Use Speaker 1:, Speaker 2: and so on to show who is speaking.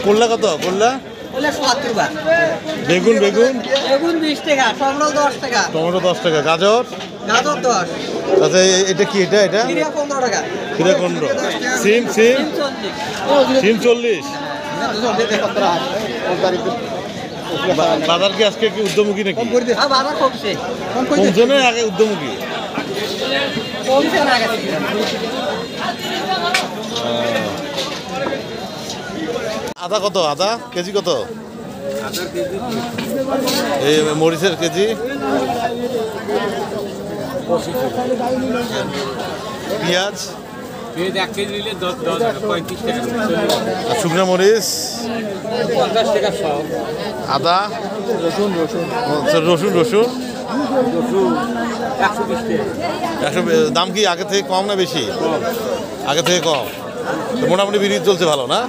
Speaker 1: করলা কত? করলা বেগুন বেগুন
Speaker 2: বেগুন 20 টাকা, টমেটো 10 টাকা,
Speaker 1: টমেটো 10 টাকা, গাজর
Speaker 2: গাজর 10,
Speaker 1: আচ্ছা এটা কি? এটা
Speaker 2: জিরা 15 টাকা,
Speaker 1: কিরা 15, সিম সিম
Speaker 2: 40,
Speaker 1: সিম 40। বাজার কি আজকে কি উদ্যমুখী নাকি?
Speaker 2: আর বাজার কমছে,
Speaker 1: কমছে না আগে উদ্যমুখী?
Speaker 2: কমছে না আগে।
Speaker 1: আদা কত? আদা কেজি কত? এই মরিচের কেজি, পেঁয়াজ,
Speaker 3: 1 কেজি নিলে 35 টাকা,
Speaker 1: শুকনো মরিচ,
Speaker 3: 50 টাকা সহ।
Speaker 1: আদা, রসুন রসুন রসুন
Speaker 3: 120 টাকা।
Speaker 1: দাম কি আগে থেকে কম না বেশি? আগে থেকে কম। তো মোটামুটি বিক্রি চলছে ভালো না?